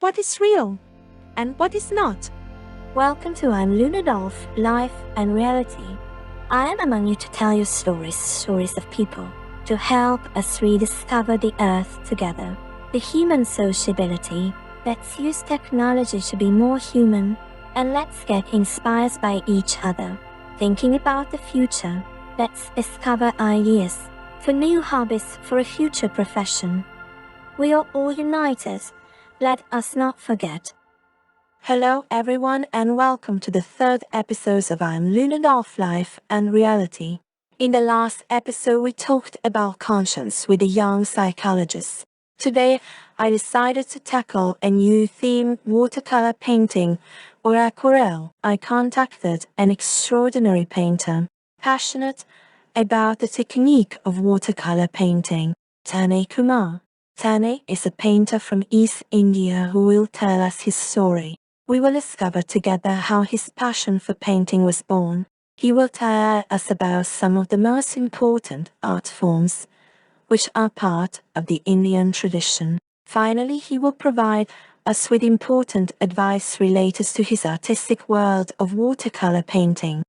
what is real and what is not. Welcome to I'm Luna Dolph, Life and Reality. I am among you to tell you stories of people, to help us rediscover the earth together. The human sociability. Let's use technology to be more human, and let's get inspired by each other. Thinking about the future, let's discover ideas for new hobbies for a future profession. We are all united. Let us not forget. Hello everyone and welcome to the third episode of I'm Luna Dolph, Life and Reality. In the last episode we talked about conscience with a young psychologist. Today I decided to tackle a new theme, watercolor painting or aquarelle. I contacted an extraordinary painter, passionate about the technique of watercolor painting, Tanay Kumar. Tanay is a painter from East India who will tell us his story. We will discover together how his passion for painting was born. He will tell us about some of the most important art forms, which are part of the Indian tradition. Finally, he will provide us with important advice related to his artistic world of watercolor painting.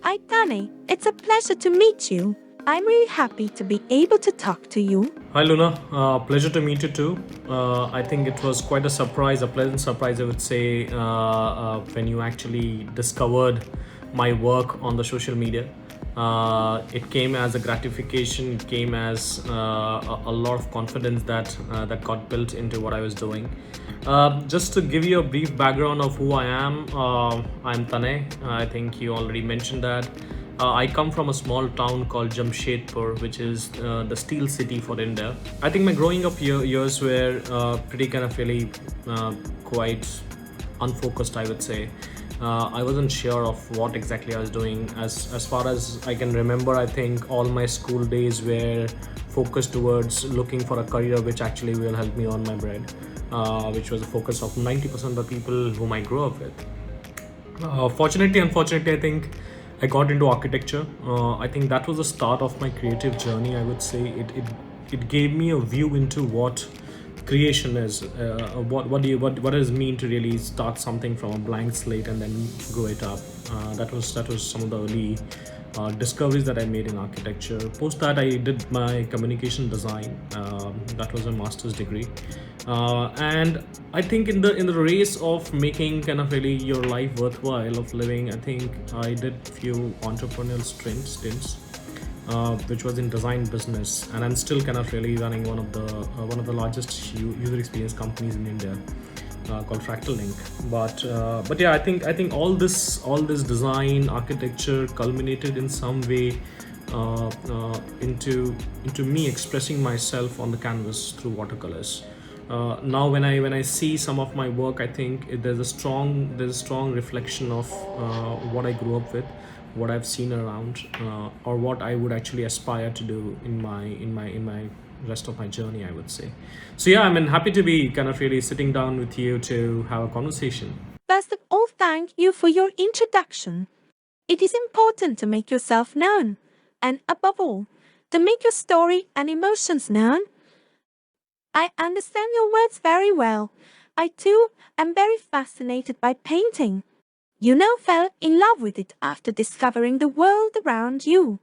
Hi, Tanay. It's a pleasure to meet you. I'm really happy to be able to talk to you. Hi Luna, pleasure to meet you too. I think it was quite a pleasant surprise, I would say, when you actually discovered my work on the social media. It came as a gratification. It came as a lot of confidence that got built into what I was doing. Just to give you a brief background of who I am, I'm Tanay. I think you already mentioned that. I come from a small town called Jamshedpur, which is the steel city for India. I think my growing up years were pretty kind of really quite unfocused, I would say. I wasn't sure of what exactly I was doing. As far as I can remember, I think all my school days were focused towards looking for a career which actually will help me earn my bread, which was the focus of 90% of the people whom I grew up with. Unfortunately, I think I got into architecture. I think that was the start of my creative journey. I would say it gave me a view into what creation is. What does it mean to really start something from a blank slate and then grow it up. That was some of the early discoveries that I made in architecture. Post that, I did my communication design. That was a master's degree. And I think in the race of making kind of really your life worthwhile of living, I think I did few entrepreneurial stints, which was in design business, and I'm still kind of really running one of the largest user experience companies in India, called Fractal Link. But yeah, I think all this design architecture culminated in some way into me expressing myself on the canvas through watercolors. Now when I see some of my work, I think there's a strong reflection of what I grew up with, what I've seen around, or what I would actually aspire to do in my rest of my journey, I would say. So yeah, I'm happy to be kind of really sitting down with you to have a conversation. First of all, thank you for your introduction. It is important to make yourself known, and above all, to make your story and emotions known. I understand your words very well. I too am very fascinated by painting. Fell in love with it after discovering the world around you.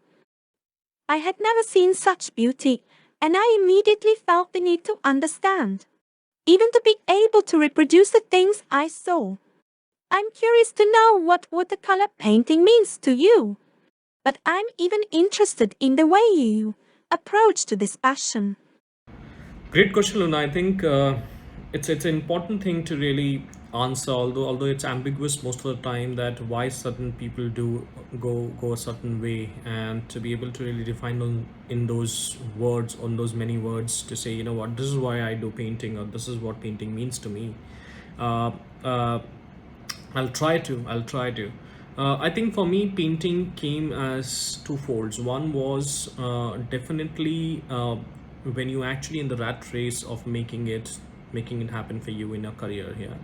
I had never seen such beauty, and I immediately felt the need to understand, even to be able to reproduce the things I saw. I'm curious to know what watercolor painting means to you, but I'm even interested in the way you approach to this passion. Great question, Luna. I think it's an important thing to really answer, although it's ambiguous most of the time, that why certain people do go a certain way, and to be able to really define in those words, on those many words, to say, you know what, this is why I do painting, or this is what painting means to me. Uh, uh, I'll try to. I think for me, painting came as two folds. One was definitely when you actually in the rat race of making it happen for you in your career here.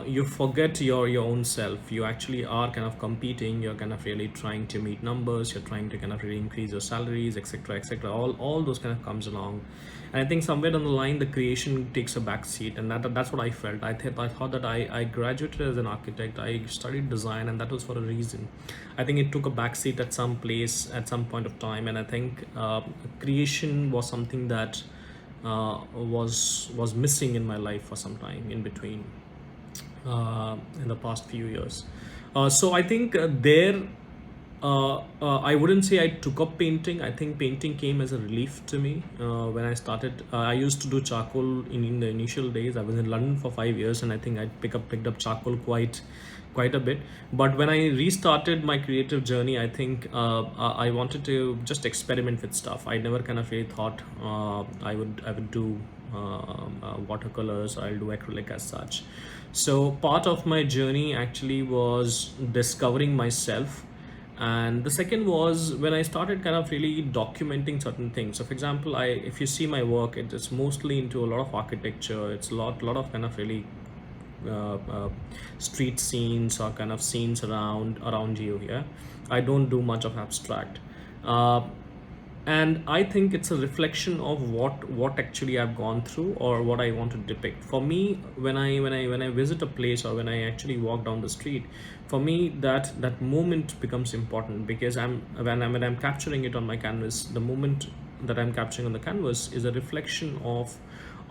you forget your own self. You actually are kind of competing. You're kind of really trying to meet numbers. You're trying to kind of really increase your salaries, etc., etc. All those kind of comes along, and I think somewhere down the line the creation takes a back seat, and that's what I felt. I thought that I graduated as an architect. I studied design, and that was for a reason. I think it took a back seat at some place at some point of time, and I think creation was something that was missing in my life for some time in between, in the past few years. So I think I wouldn't say I took up painting. I think painting came as a relief to me when I started. I used to do charcoal in the initial days. I was in London for 5 years, and I think I picked up charcoal quite a bit. But when I restarted my creative journey, I think I wanted to just experiment with stuff. I never kind of really thought I would do watercolors, or I'll do acrylic as such. So part of my journey actually was discovering myself, and the second was when I started kind of really documenting certain things. So for example, if you see my work, it's mostly into a lot of architecture. It's a lot of kind of really street scenes, or kind of scenes around you. Yeah, I don't do much of abstract. uh, and I think it's a reflection of what actually I've gone through, or what I want to depict. For me, when I visit a place, or when I actually walk down the street, for me that moment becomes important, because when I'm capturing it on my canvas, the moment that I'm capturing on the canvas is a reflection of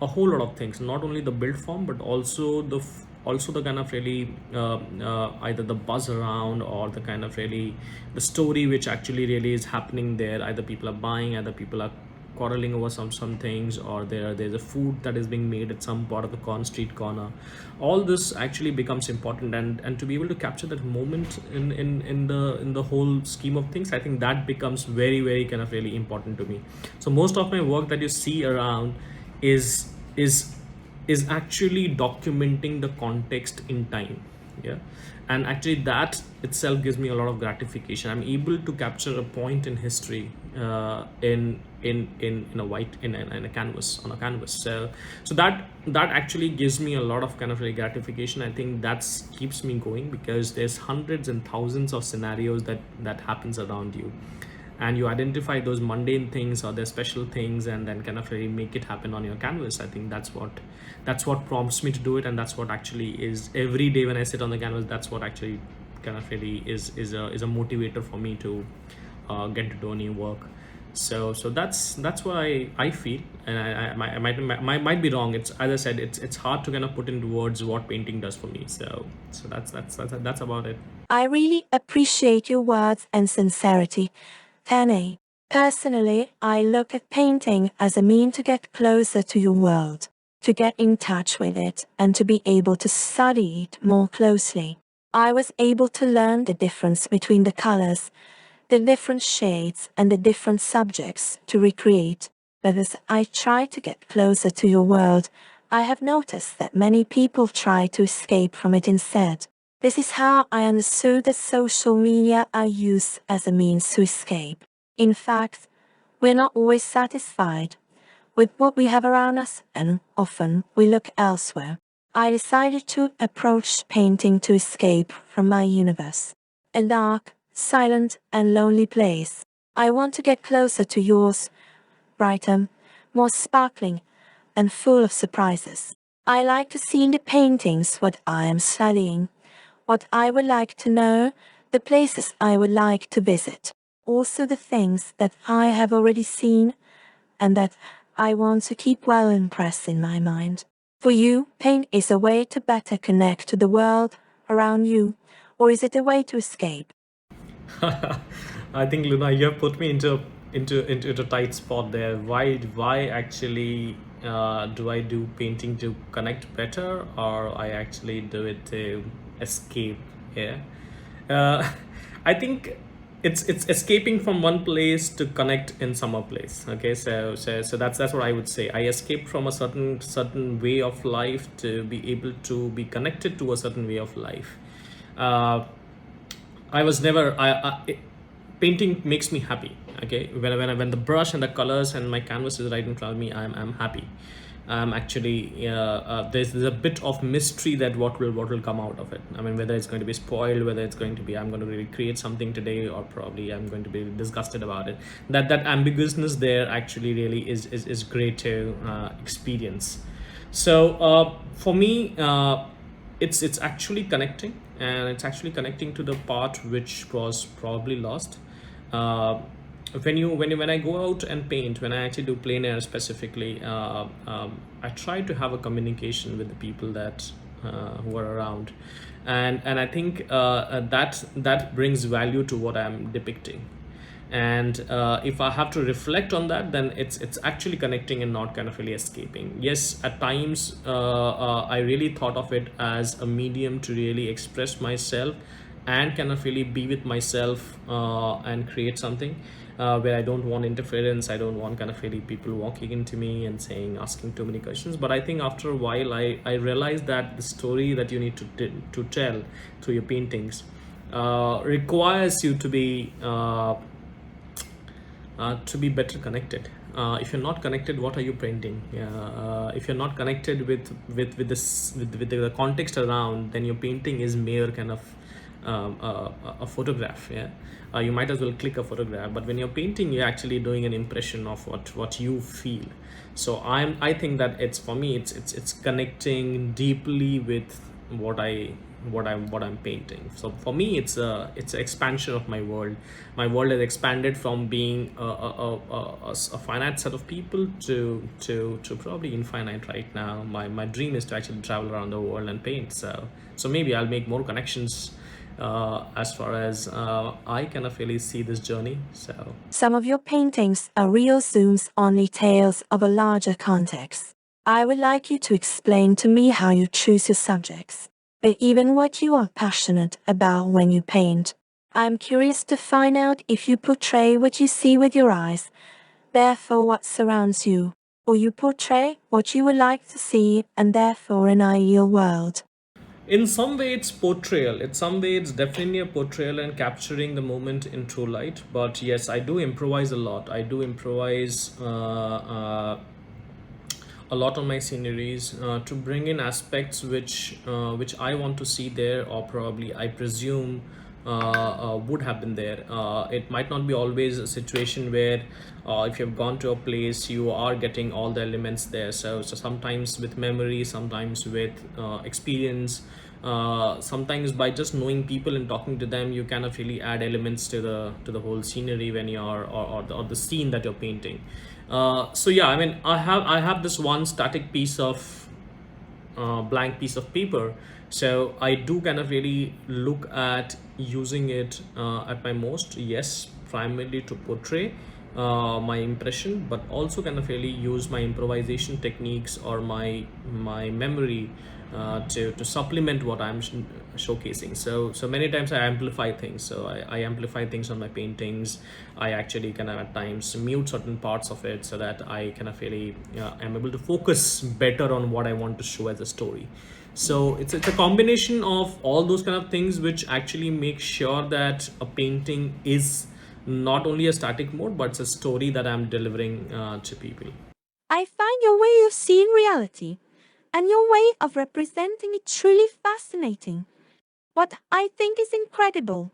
a whole lot of things, not only the build form, but also the kind of really either the buzz around, or the kind of really the story which actually really is happening there. Either people are buying, either people are quarreling over some things, or there's a food that is being made at some part of the street corner. All this actually becomes important, and to be able to capture that moment in the whole scheme of things, I think that becomes very, very kind of really important to me. So most of my work that you see around is is is actually documenting the context in time. Yeah, and actually that itself gives me a lot of gratification. I'm able to capture a point in history in a white in a canvas, on a canvas. So that actually gives me a lot of kind of really gratification. I think that keeps me going, because there's hundreds and thousands of scenarios that happens around you, and you identify those mundane things or the special things, and then kind of really make it happen on your canvas. I think that's what prompts me to do it, and that's what actually is every day when I sit on the canvas. That's what actually kind of really is a motivator for me to get to do new work. So that's what I feel, and I might be wrong. It's, as I said, it's hard to kind of put into words what painting does for me. So that's about it. I really appreciate your words and sincerity, Tanay. Personally, I look at painting as a mean to get closer to your world, to get in touch with it, and to be able to study it more closely. I was able to learn the difference between the colors, the different shades, and the different subjects to recreate. But as I try to get closer to your world, I have noticed that many people try to escape from it instead. This is how I understood that social media are used as a means to escape. In fact, we're not always satisfied with what we have around us, and often we look elsewhere. I decided to approach painting to escape from my universe. A dark, silent, and lonely place. I want to get closer to yours, brighter, more sparkling, and full of surprises. I like to see in the paintings what I am studying, what I would like to know, the places I would like to visit. Also the things that I have already seen and that I want to keep well impressed in my mind. For you, paint is a way to better connect to the world around you, or is it a way to escape? I think, Luna, you have put me into a tight spot there. Why actually do I do painting to connect better, or I actually do it to escape? Yeah, uh, I think it's escaping from one place to connect in some other place. Okay, so that's what I would say. I escaped from a certain way of life to be able to be connected to a certain way of life. Uh, I was never. Painting makes me happy. Okay, when the brush and the colors and my canvas is right in front of me, I'm happy. Actually, there's a bit of mystery that what will come out of it. I mean, whether it's going to be spoiled, whether it's going to be I'm going to really create something today, or probably I'm going to be disgusted about it. That ambiguousness there actually really is great to experience. So for me, it's actually connecting, and it's actually connecting to the part which was probably lost. uh, when I go out and paint, when I actually do plein air specifically, I try to have a communication with the people that who are around, and I think that brings value to what I'm depicting. And if I have to reflect on that, then it's actually connecting and not kind of really escaping. Yes, at times I really thought of it as a medium to really express myself and kind of really be with myself and create something where I don't want interference. I don't want kind of really people walking into me and saying, asking too many questions. But I think after a while, I realized that the story that you need to tell through your paintings requires you to be better connected. If you're not connected, what are you painting? If you're not connected with this with the context around, then your painting is mere kind of a photograph. Yeah, you might as well click a photograph. But when you're painting, you're actually doing an impression of what you feel. So I think that it's for me it's connecting deeply with what I'm painting. So for me, it's an expansion of my world. My world has expanded from being a finite set of people to probably infinite right now. My dream is to actually travel around the world and paint. So maybe I'll make more connections as far as I kind of really see this journey. So Some of your paintings are real zooms, only tales of a larger context. I would like you to explain to me how you choose your subjects, but even what you are passionate about when you paint. I'm curious to find out if you portray what you see with your eyes, therefore what surrounds you, or you portray what you would like to see and therefore an ideal world. in some way it's portrayal, in some way it's definitely a portrayal and capturing the moment in true light. But yes, I do improvise a lot. I do improvise a lot on my sceneries to bring in aspects which I want to see there, or probably I presume would have been there. It might not be always a situation where if you've gone to a place, you are getting all the elements there. So sometimes with memory, sometimes with experience, sometimes by just knowing people and talking to them, you kind of really add elements to the whole scenery when you're or the scene that you're painting. So yeah, I mean, I have this one static piece of blank piece of paper. So I do kind of really look at using it at my most. Yes, primarily to portray my impression, but also kind of really use my improvisation techniques or my memory to supplement what I'm showcasing. So many times I amplify things. So I amplify things on my paintings. I actually kind of at times mute certain parts of it so that I kind of really am able to focus better on what I want to show as a story. So it's a combination of all those kind of things which actually make sure that a painting is not only a static mode, but it's a story that I'm delivering to people. I find your way of seeing reality and your way of representing it truly fascinating. What I think is incredible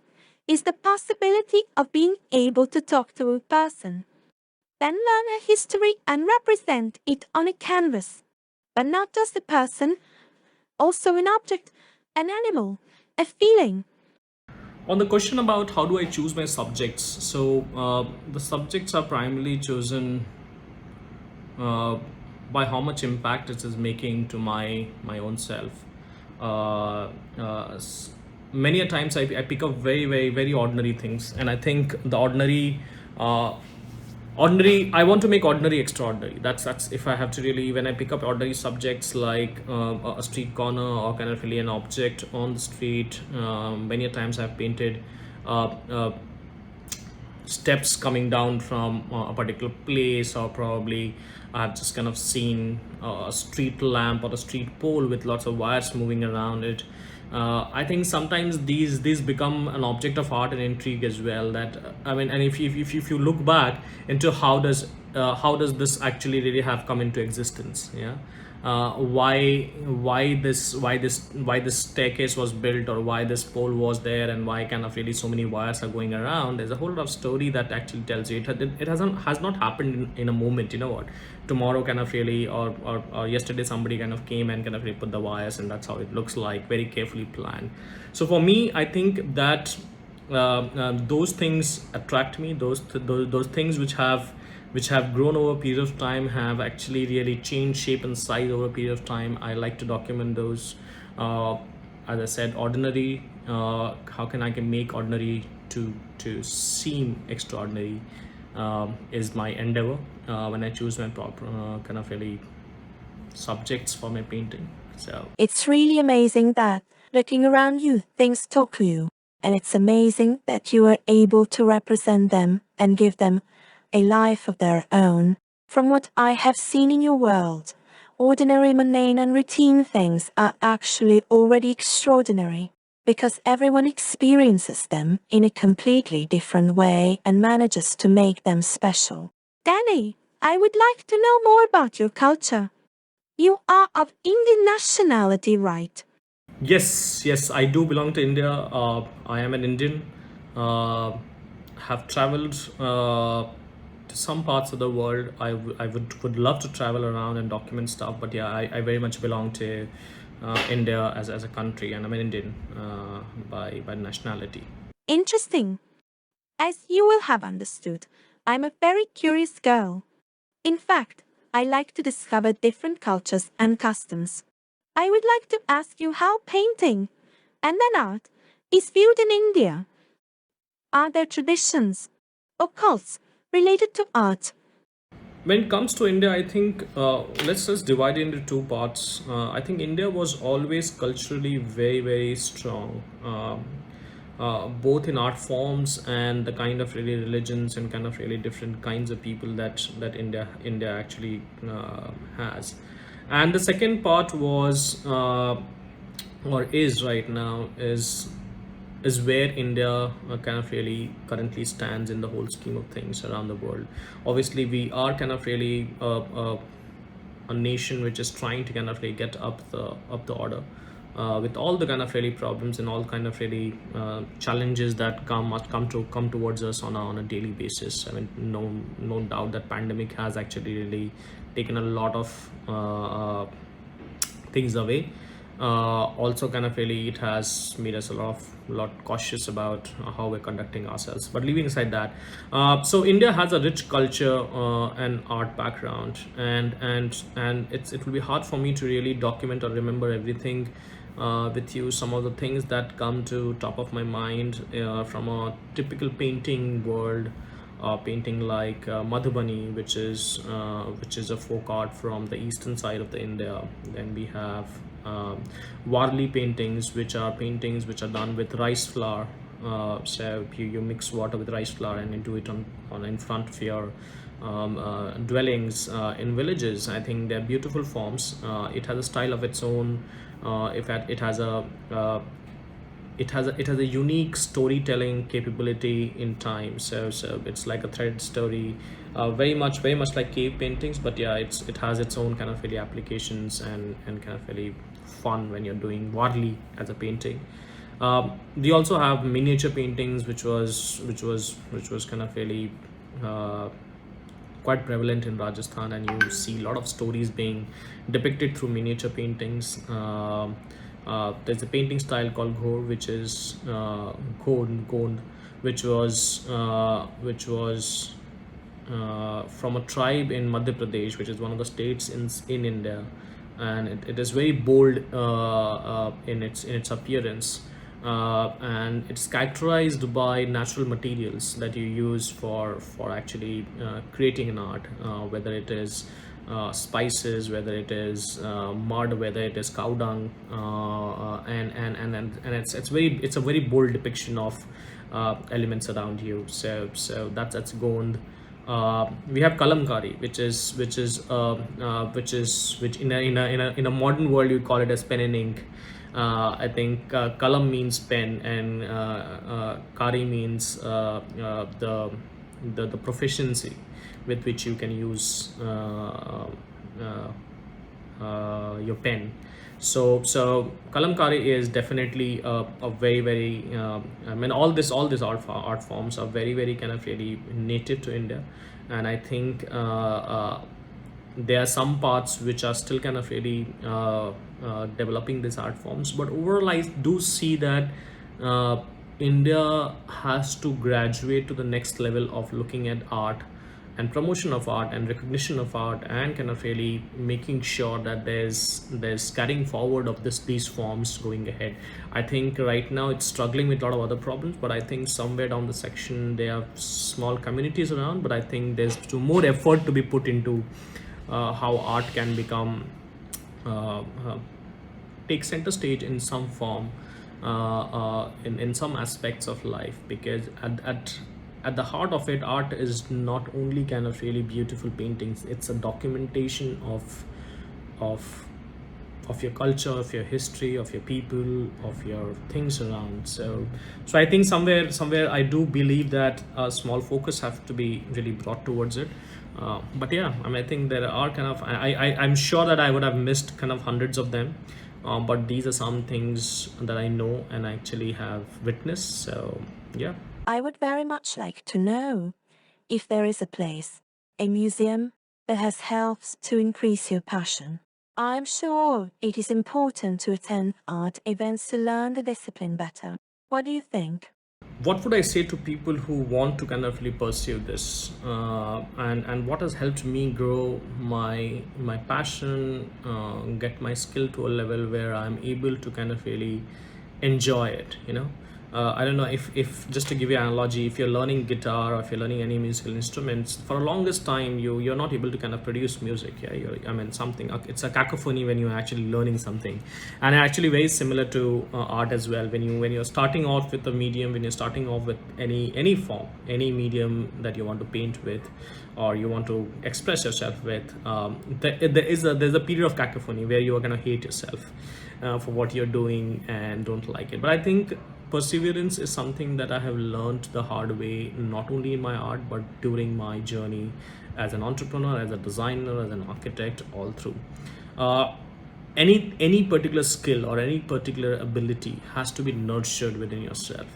is the possibility of being able to talk to a person, then learn a history and represent it on a canvas. But not just a person, also an object, an animal, a feeling. On the question about how do I choose my subjects, so the subjects are primarily chosen uh, by how much impact it is making to my own self. Many a times I pick up very very very ordinary things, and I think the uh, ordinary I want to make ordinary extraordinary. That's if I have to really, when I pick up ordinary subjects like a street corner or kind of really an object on the street. Many a times I've painted uh, uh, steps coming down from a particular place, or probably I've just kind of seen a street lamp or a street pole with lots of wires moving around it. I think sometimes these become an object of art and intrigue as well. That I mean, and if you look back into how does this actually really have come into existence? Yeah, why this staircase was built, or why this pole was there, and why kind of really so many wires are going around. There's a whole lot of story that actually tells you it has not happened in a moment. You know what, tomorrow kind of really, or yesterday somebody kind of came and kind of really put the wires, and that's how it looks like, very carefully planned. So for me, I think that those things attract me. Those things which have grown over a period of time, have actually really changed shape and size over a period of time. I like to document those. uh, as I said, ordinary, how can make ordinary to seem extraordinary, is my endeavor when I choose my proper kind of really subjects for my painting. So It's really amazing that, looking around you, things talk to you. And it's amazing that you are able to represent them and give them a life of their own. From what I have seen in your world, ordinary, mundane, and routine things are actually already extraordinary, because everyone experiences them in a completely different way and manages to make them special. Danny, I would like to know more about your culture. You are of Indian nationality, right? yes, I do belong to India. I am an Indian. Uh, have traveled to some parts of the world. I would love to travel around and document stuff, but yeah, I very much belong to India as a country, and I'm an Indian by nationality. Interesting. As you will have understood, I'm a very curious girl. In fact, I like to discover different cultures and customs. I would like to ask you how painting and then art is viewed in India. Are there traditions or cults related to art? When it comes to India, I think let's just divide it into two parts. I think India was always culturally very strong, both in art forms and the kind of really religions and kind of really different kinds of people that India actually has. And the second part was, or is right now, is where India kind of really currently stands in the whole scheme of things around the world. Obviously, we are kind of really a nation which is trying to kind of really get up the order, with all the kind of really problems and all kind of really challenges that come towards us on a daily basis. I mean, no doubt that pandemic has actually really taken a lot of things away. Also kind of really it has made us a lot cautious about how we're conducting ourselves. But leaving aside that, so India has a rich culture and art background, and it will be hard for me to really document or remember everything with you. Some of the things that come to top of my mind from a typical painting world, painting like Madhubani, which is a folk art from the eastern side of the India. Then we have Warli paintings, which are paintings which are done with rice flour. So you mix water with rice flour and you do it on in front of your dwellings in villages. I think they're beautiful forms. It has a style of its own. It has a it has a unique storytelling capability in time. So it's like a thread story, very much like cave paintings. But yeah, it has its own kind of really applications, and kind of really fun when you're doing Wadli as a painting. We also have miniature paintings, which was kind of really quite prevalent in Rajasthan, and you see a lot of stories being depicted through miniature paintings. There's a painting style called Ghor, which is Gond, which was from a tribe in Madhya Pradesh, which is one of the states in India, and it is very bold in its appearance, and it's characterized by natural materials that you use for actually creating an art, whether it is spices, whether it is mud, whether it is cow dung, and it's a very bold depiction of elements around you. So that's Gond. We have kalamkari, which in a modern world you call it as pen and ink. I think kalam means pen, and kari means the proficiency with which you can use your pen. So kalamkari is definitely a very very I mean, all these art forms are very very kind of really native to India, and I think there are some parts which are still kind of really developing these art forms. But overall, I do see that uh, India has to graduate to the next level of looking at art and promotion of art and recognition of art, and kind of really making sure that there's carrying forward of these forms going ahead. I think right now it's struggling with a lot of other problems, but I think somewhere down the section there are small communities around. But I think there's more effort to be put into how art can become uh, uh, take center stage in some form, in some aspects of life, because at the heart of it, art is not only kind of really beautiful paintings. It's a documentation of of your culture, of your history, of your people, of your things around. So I think somewhere I do believe that a small focus have to be really brought towards it. But yeah, I mean, I think there are kind of I'm sure that I would have missed kind of hundreds of them, but these are some things that I know and actually have witnessed. So yeah. I would very much like to know if there is a place, a museum, that has helped to increase your passion. I'm sure it is important to attend art events to learn the discipline better. What do you think? What would I say to people who want to kind of really pursue this, and what has helped me grow my passion, get my skill to a level where I'm able to kind of really enjoy it, you know. I don't know if just to give you an analogy, if you're learning guitar or if you're learning any musical instruments, for the longest time you're not able to kind of produce music. Yeah, I mean, something, it's a cacophony when you're actually learning something. And actually very similar to art as well. When you're starting off with a medium, when you're starting off with any form, any medium that you want to paint with, or you want to express yourself with, there's a period of cacophony where you are going to hate yourself for what you're doing and don't like it. But I think perseverance is something that I have learned the hard way, not only in my art but during my journey as an entrepreneur, as a designer, as an architect, all through. uh, any particular skill or any particular ability has to be nurtured within yourself.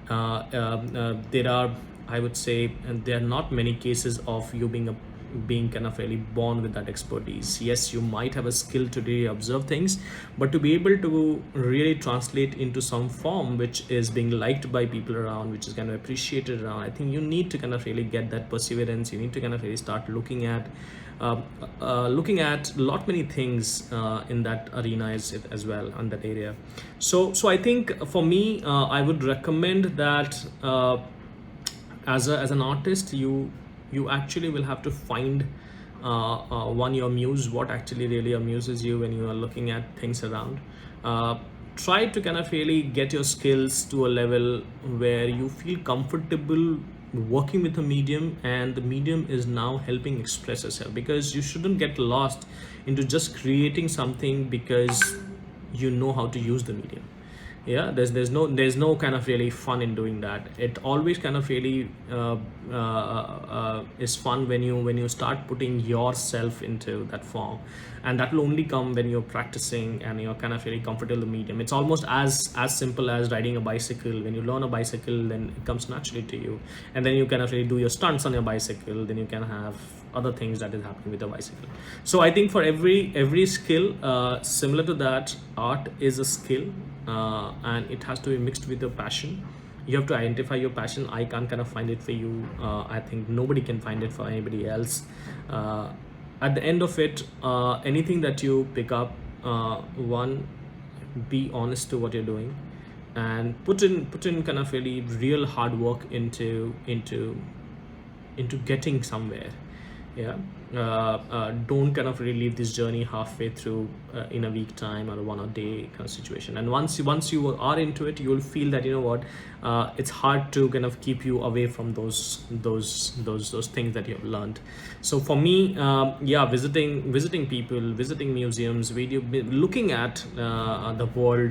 There are, I would say, and there are not many cases of you being kind of really born with that expertise. Yes, you might have a skill to really observe things, but to be able to really translate into some form which is being liked by people around, which is kind of appreciated around, I think you need to kind of really get that perseverance. You need to kind of really start looking at a lot many things in that arena as well, on that area. So I think for me, I would recommend that as an artist, you actually will have to find one, your muse, what actually really amuses you when you are looking at things around. Try to kind of really get your skills to a level where you feel comfortable working with a medium, and the medium is now helping express yourself, because you shouldn't get lost into just creating something because you know how to use the medium. Yeah, there's no kind of really fun in doing that. It always kind of really is fun when you start putting yourself into that form, and that will only come when you're practicing and you're kind of really comfortable with the medium. It's almost as simple as riding a bicycle. When you learn a bicycle, then it comes naturally to you, and then you kind of really do your stunts on your bicycle, then you can have other things that is happening with a bicycle. So I think for every skill, similar to that, art is a skill, and it has to be mixed with your passion. You have to identify your passion. I can't kind of find it for you. I think nobody can find it for anybody else. At the end of it, anything that you pick up, one, be honest to what you're doing, and put in kind of really real hard work into getting somewhere. Yeah. Don't kind of really leave this journey halfway through in a week time or a 1 or day kind of situation. And once you are into it, you'll feel that, you know what, it's hard to kind of keep you away from those things that you have learned. So for me, yeah, visiting people, visiting museums, looking at the world.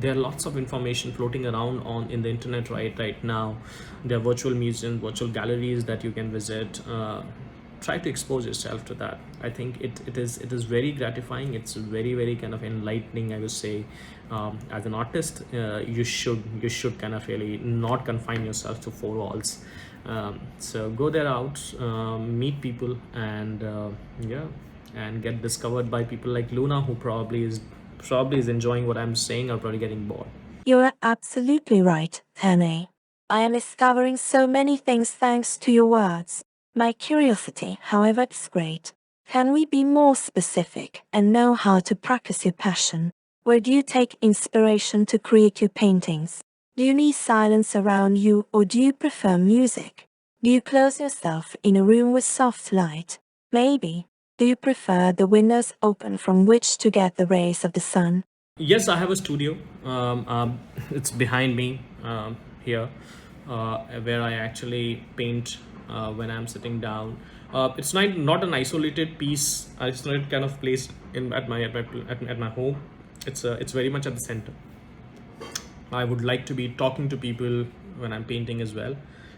There are lots of information floating around on in the internet right now. There are virtual museums, virtual galleries that you can visit. Try to expose yourself to that. I think it is very gratifying. It's very kind of enlightening, I would say. As an artist, you should kind of really not confine yourself to four walls. So go there out, meet people, and yeah, and get discovered by people like Luna, who probably is enjoying what I'm saying, or probably getting bored. You're absolutely right, Tanay. I am discovering so many things thanks to your words. My curiosity, however, is great. Can we be more specific and know how to practice your passion? Where do you take inspiration to create your paintings? Do you need silence around you, or do you prefer music? Do you close yourself in a room with soft light? Maybe. Do you prefer the windows open from which to get the rays of the sun? Yes, I have a studio. It's behind me here, where I actually paint when I'm sitting down. It's not an isolated piece. It's not kind of placed in at my home. It's very much at the center. I would like to be talking to people when I'm painting as well.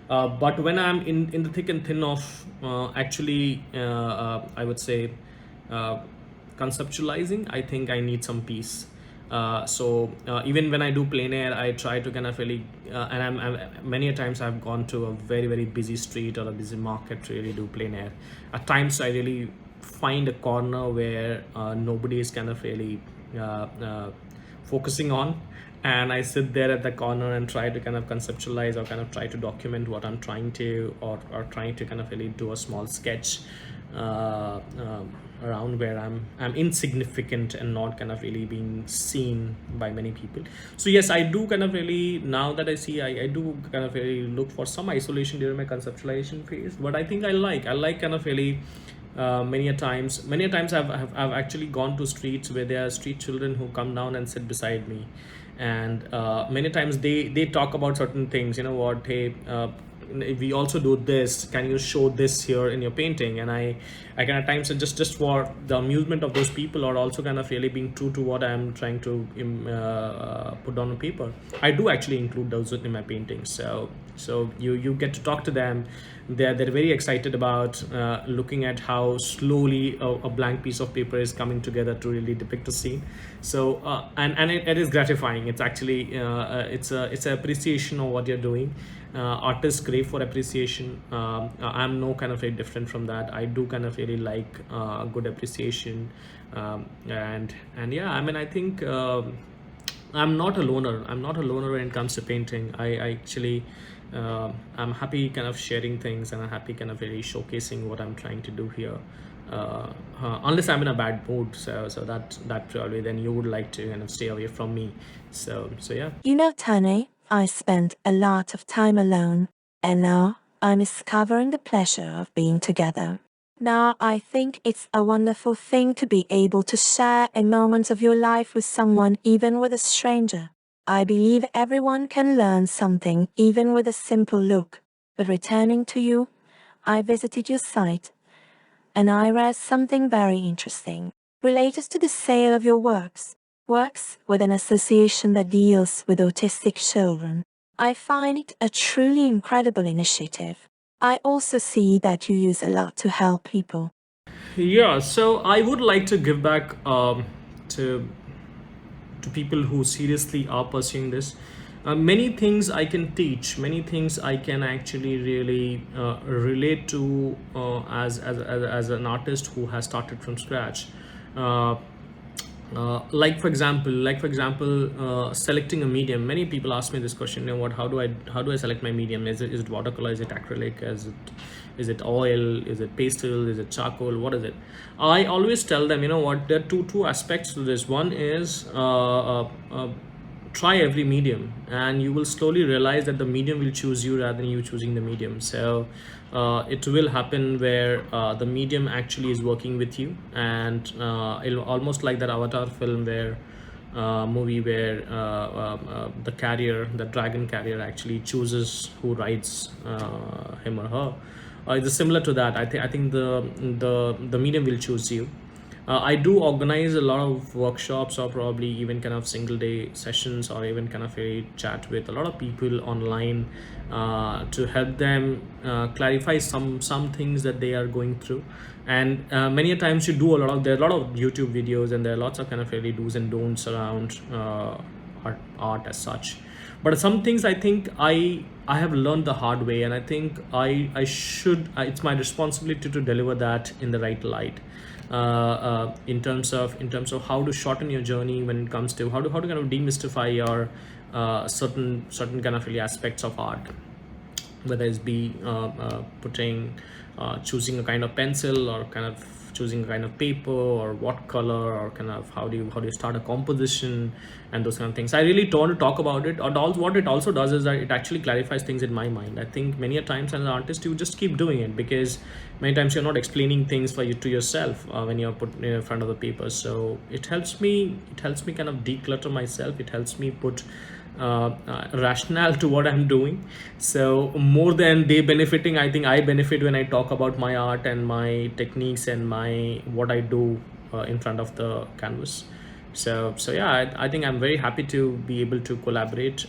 But when I'm in the thick and thin of I would say, uh, conceptualizing, I think I need some peace. So even when I do plein air, I try to kind of really, and I'm many a times I've gone to a very busy street or a busy market to really do plein air. At times I really find a corner where nobody is kind of really focusing on, and I sit there at the corner and try to kind of conceptualize, or kind of try to document what I'm trying to, or trying to kind of really do a small sketch uh, around where I'm insignificant and not kind of really being seen by many people. So yes, I do kind of really, now that I see, I do kind of really look for some isolation during my conceptualization phase. But I think I like kind of really, many a times I've actually gone to streets where there are street children who come down and sit beside me, and many times they talk about certain things. You know what, hey, we also do this, can you show this here in your painting? And I kind of times, just for the amusement of those people, or also kind of really being true to what I'm trying to put down on paper, I do actually include those in my paintings. So you get to talk to them. They're very excited about looking at how slowly a blank piece of paper is coming together to really depict a scene. So it is gratifying. It's actually it's an appreciation of what you're doing. Artists crave for appreciation. I'm no kind of very different from that. I do kind of really like good appreciation. And yeah, I mean, I think I'm not a loner. I'm not a loner when it comes to painting. I actually, I'm happy kind of sharing things, and I'm happy kind of really showcasing what I'm trying to do here. Unless I'm in a bad mood, so that probably then you would like to kind of stay away from me. So yeah. You know, Tane, I spent a lot of time alone, and now I'm discovering the pleasure of being together. Now I think it's a wonderful thing to be able to share a moment of your life with someone, even with a stranger. I believe everyone can learn something, even with a simple look. But returning to you, I visited your site, and I read something very interesting related to the sale of your works with an association that deals with autistic children. I find it a truly incredible initiative. I also see that you use a lot to help people. Yeah, so I would like to give back to people who seriously are pursuing this. Many things I can teach, many things I can actually really relate to as an artist who has started from scratch. Uh, like for example, selecting a medium. Many people ask me this question. You know what? How do I select my medium? Is it watercolor? Is it acrylic? Is it oil? Is it pastel? Is it charcoal? What is it? I always tell them, you know what? There are two aspects to this. One is try every medium, and you will slowly realize that the medium will choose you rather than you choosing the medium. So it will happen where the medium actually is working with you, and it'll almost like that Avatar film where movie where the carrier, the dragon carrier, actually chooses who rides him or her. It's similar to that. I think the medium will choose you. I do organize a lot of workshops, or probably even kind of single day sessions, or even kind of a chat with a lot of people online to help them clarify some things that they are going through. And many a times you do there are a lot of YouTube videos, and there are lots of kind of really do's and don'ts around art as such. But some things I think I have learned the hard way, and I think I should it's my responsibility to deliver that in the right light, in terms of how to shorten your journey when it comes to how to kind of demystify your certain kind of really aspects of art, whether it's be putting choosing a kind of pencil, or kind of choosing a kind of paper, or what color, or kind of how do you start a composition, and those kind of things. I really don't want to talk about it. Or what it also does is that it actually clarifies things in my mind. I think many a times as an artist you just keep doing it, because many times you're not explaining things for you to yourself when you're put in front of the paper. So it helps me kind of declutter myself. It helps me put rationale to what I'm doing. So more than they benefiting, I think I benefit when I talk about my art and my techniques and my what I do in front of the canvas. So yeah, I think I'm very happy to be able to collaborate,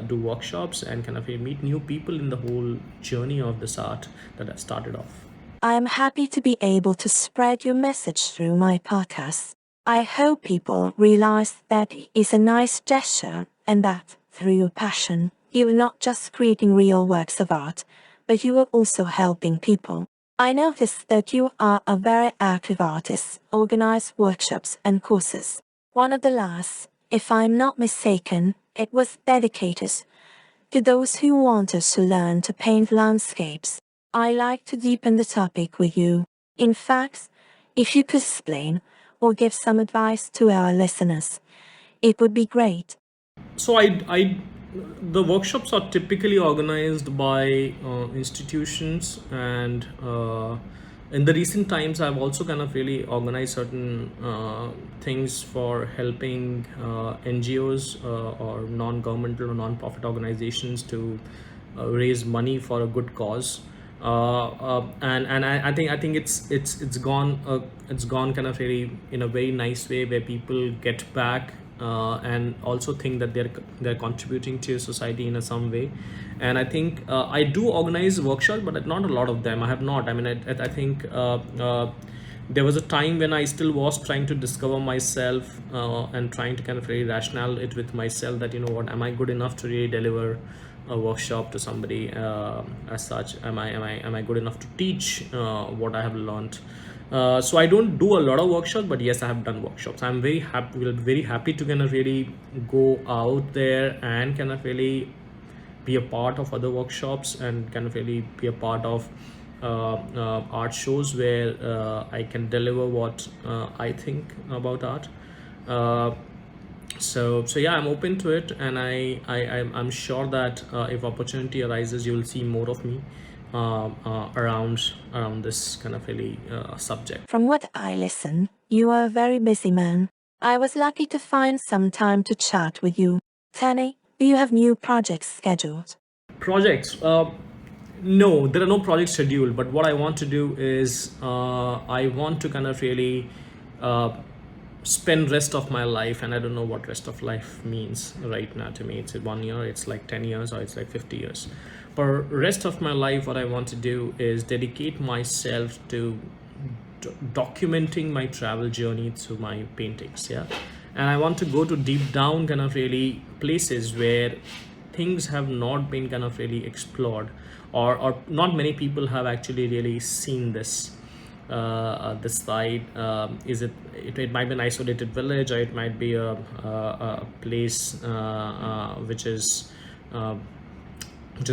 do workshops, and kind of meet new people in the whole journey of this art that I started off. I am happy to be able to spread your message through my podcast. I hope people realize that it is a nice gesture, and that, through your passion, you are not just creating real works of art, but you are also helping people. I noticed that you are a very active artist, organize workshops and courses. One of the last, if I'm not mistaken, it was dedicated to those who wanted to learn to paint landscapes. I like to deepen the topic with you. In fact, if you could explain or give some advice to our listeners, it would be great. So the workshops are typically organized by institutions, and in the recent times I've also kind of really organized certain things for helping NGOs or non-governmental or non-profit organizations to raise money for a good cause. And I think it's gone kind of really in a very nice way, where people get back and also think that they're contributing to society in some way. And I think I do organize workshops, but not a lot of them. I have not. I mean, I think there was a time when I still was trying to discover myself, and trying to kind of really rationale it with myself, that what, am I good enough to really deliver a workshop to somebody, as such? Am I good enough to teach what I have learned? So I don't do a lot of workshops, but yes, I have done workshops. I'm very happy to kind of really go out there and kind of really be a part of other workshops, and kind of really be a part of art shows where I can deliver what I think about art. Uh, so yeah, I'm open to it, and I'm sure that if opportunity arises, you will see more of me around this kind of really subject. From what I listen, you are a very busy man. I was lucky to find some time to chat with you. Tanay, do you have new projects scheduled? Projects, no, there are no projects scheduled, but what I want to do is I want to kind of really uh, spend rest of my life, and I don't know what rest of life means right now to me. It's 1 year, it's like 10 years, or it's like 50 years. For rest of my life, what I want to do is dedicate myself to documenting my travel journey through my paintings. Yeah, and I want to go to deep down kind of really places where things have not been kind of really explored, or not many people have actually really seen this side. It might be an isolated village, or it might be a place uh, which is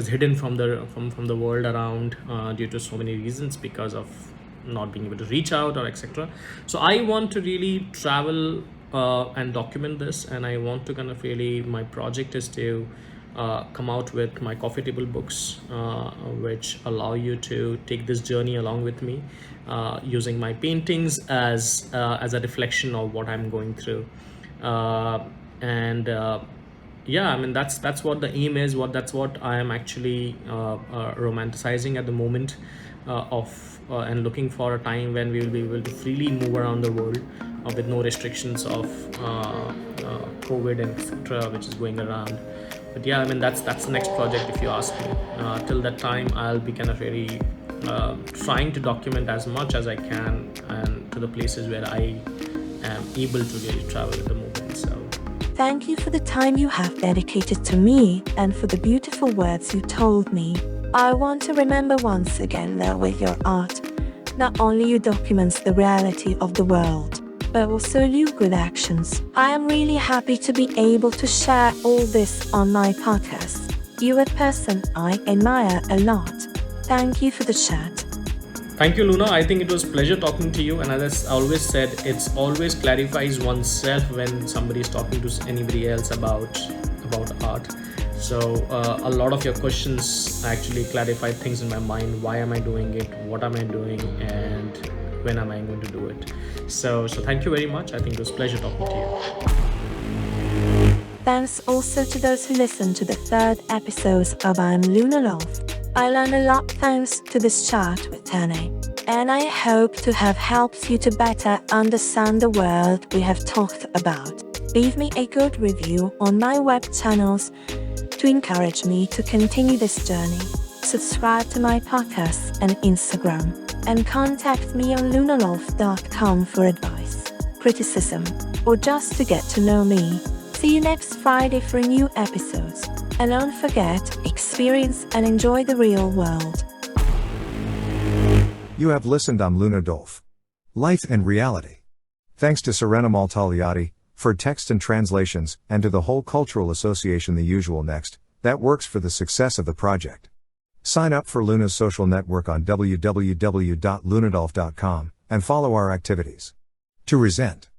hidden from the world around, due to so many reasons, because of not being able to reach out, or etc. So I want to really travel and document this, and I want to kind of really, my project is to come out with my coffee table books, which allow you to take this journey along with me, using my paintings as a reflection of what I'm going through. And Yeah, I mean, that's what the aim is, that's what I am actually romanticizing at the moment, of and looking for a time when we will be able to freely move around the world, with no restrictions of COVID and etc., which is going around. But yeah, I mean, that's the next project, if you ask me. Till that time, I'll be kind of really trying to document as much as I can, and to the places where I am able to really travel at the moment. So Thank you for the time you have dedicated to me and for the beautiful words you told me. I want to remember once again that with your art, not only you document the reality of the world, but also you good actions. I am really happy to be able to share all this on my podcast. You're a person I admire a lot. Thank you for the chat. thank you, Luna. I think it was a pleasure talking to you. And as I always said, it's always clarifies oneself when somebody is talking to anybody else about art. So a lot of your questions actually clarified things in my mind. Why am I doing it? What am I doing? And when am I going to do it? So thank you very much. I think it was a pleasure talking to you. Thanks also to those who listened to the third episode of I'm Luna Dolph. I learned a lot thanks to this chat with Tanay, and I hope to have helped you to better understand the world we have talked about. Leave me a good review on my web channels to encourage me to continue this journey. Subscribe to my podcast and Instagram, and contact me on lunadolph.com for advice, criticism, or just to get to know me. See you next Friday for a new episode. And don't forget, experience and enjoy the real world. You have listened on Luna Dolph. Life and Reality. Thanks to Serena Maltagliati for text and translations, and to the whole Cultural Association The Usual Next, that works for the success of the project. Sign up for Luna's social network on www.lunadolph.com, and follow our activities. To resent.